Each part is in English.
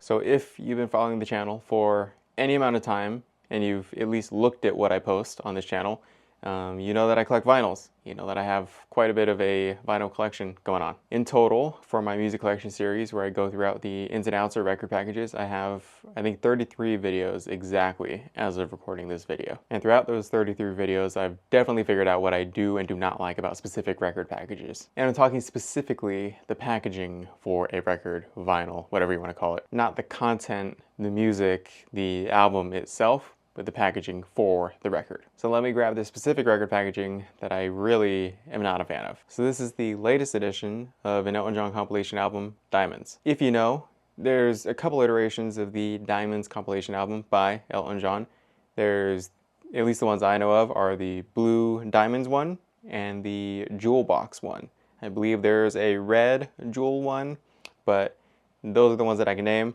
So if you've been following the channel for any amount of time and you've at least looked at what I post on this channel, you know that I collect vinyls. You know that I have quite a bit of a vinyl collection going on. In total, for my music collection series where I go throughout the ins and outs of record packages, I have, I think, 33 videos exactly as of recording this video. And throughout those 33 videos, I've definitely figured out what I do and do not like about specific record packages. And I'm talking specifically the packaging for a record, vinyl, whatever you want to call it. Not the content, the music, the album itself, but the packaging for the record. So let me grab this specific record packaging that I really am not a fan of. So this is the latest edition of an Elton John compilation album, Diamonds. If you know, there's a couple iterations of the Diamonds compilation album by Elton John. There's, at least the ones I know of, are the Blue Diamonds one and the Jewel Box one. I believe there's a red Jewel one, but those are the ones that I can name.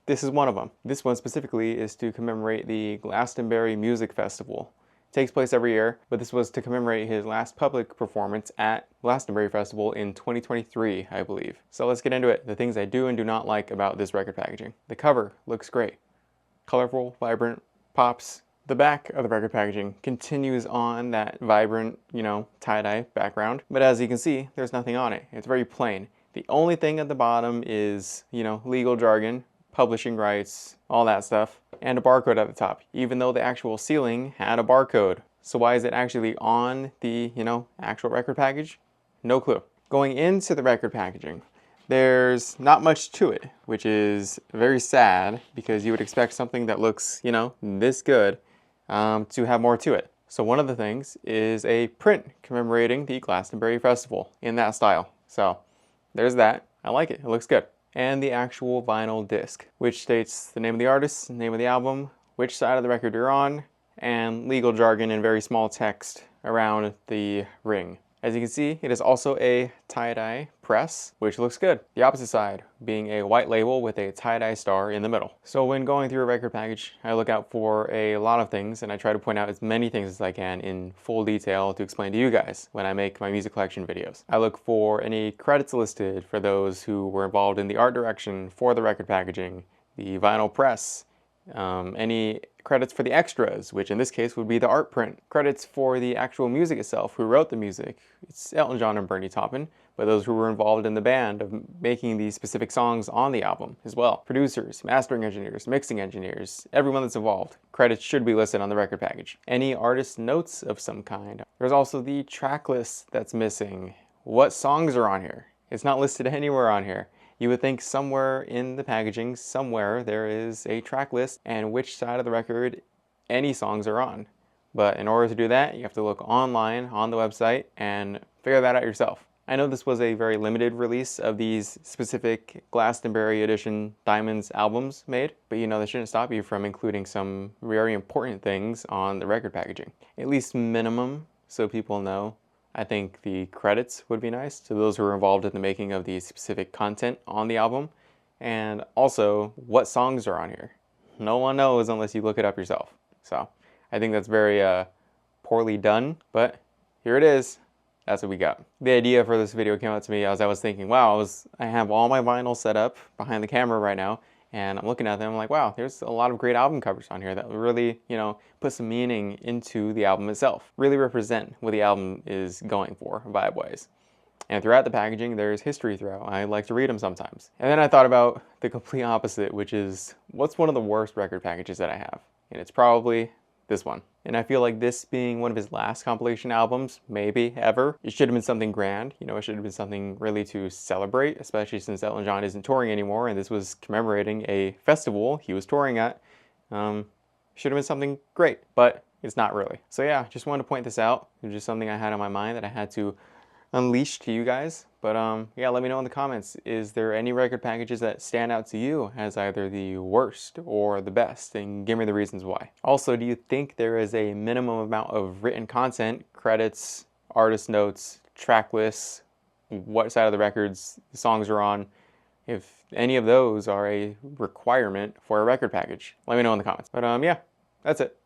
This is one of them. This one specifically is to commemorate the Glastonbury Music Festival. It takes place every year, but this was to commemorate his last public performance at Glastonbury Festival in 2023, I believe. So let's get into it. The things I do and do not like about this record packaging. The cover looks great. Colorful, vibrant, pops. The back of the record packaging continues on that vibrant, tie-dye background. But as you can see, there's nothing on it. It's very plain. The only thing at the bottom is, legal jargon, publishing rights, all that stuff, and a barcode at the top, even though the actual sealing had a barcode. So why is it actually on the, actual record package? No clue. Going into the record packaging, there's not much to it, which is very sad because you would expect something that looks, this good to have more to it. So one of the things is a print commemorating the Glastonbury Festival in that style. So there's that. I like it. It looks good. And the actual vinyl disc, which states the name of the artist, name of the album, which side of the record you're on, and legal jargon in very small text around the ring. As you can see, it is also a tie-dye press, which looks good. The opposite side being a white label with a tie-dye star in the middle. So when going through a record package, I look out for a lot of things, and I try to point out as many things as I can in full detail to explain to you guys when I make my music collection videos. I look for any credits listed for those who were involved in the art direction for the record packaging, the vinyl press, any credits for the extras, which in this case would be the art print. Credits for the actual music itself, who wrote the music. It's Elton John and Bernie Taupin, but those who were involved in the band of making these specific songs on the album as well. Producers, mastering engineers, mixing engineers, everyone that's involved. Credits should be listed on the record package. Any artist notes of some kind. There's also the track list that's missing. What songs are on here? It's not listed anywhere on here. You would think somewhere in the packaging, somewhere there is a track list and which side of the record any songs are on. But in order to do that, you have to look online on the website and figure that out yourself. I know this was a very limited release of these specific Glastonbury edition Diamonds albums made, but that shouldn't stop you from including some very important things on the record packaging. At least minimum, so people know. I think the credits would be nice to those who are involved in the making of the specific content on the album. And also, what songs are on here? No one knows unless you look it up yourself. So I think that's very poorly done, but here it is. That's what we got. The idea for this video came out to me as I was thinking, wow, I have all my vinyl set up behind the camera right now, and I'm looking at them, I'm like, wow, there's a lot of great album covers on here that really, put some meaning into the album itself. Really represent what the album is going for, vibe-wise. And throughout the packaging, there's history throughout. I like to read them sometimes. And then I thought about the complete opposite, which is, what's one of the worst record packages that I have? And it's probably this one. And I feel like this being one of his last compilation albums, maybe ever, it should have been something grand. It should have been something really to celebrate, especially since Elton John isn't touring anymore, and this was commemorating a festival he was touring at. Should have been something great, but it's not really. So yeah, just wanted to point this out. It was just something I had on my mind that I had to unleash to you guys. But yeah, let me know in the comments, is there any record packages that stand out to you as either the worst or the best, and give me the reasons why. Also, do you think there is a minimum amount of written content, credits, artist notes, track lists, what side of the records the songs are on, if any of those are a requirement for a record package? Let me know in the comments. But yeah, that's it.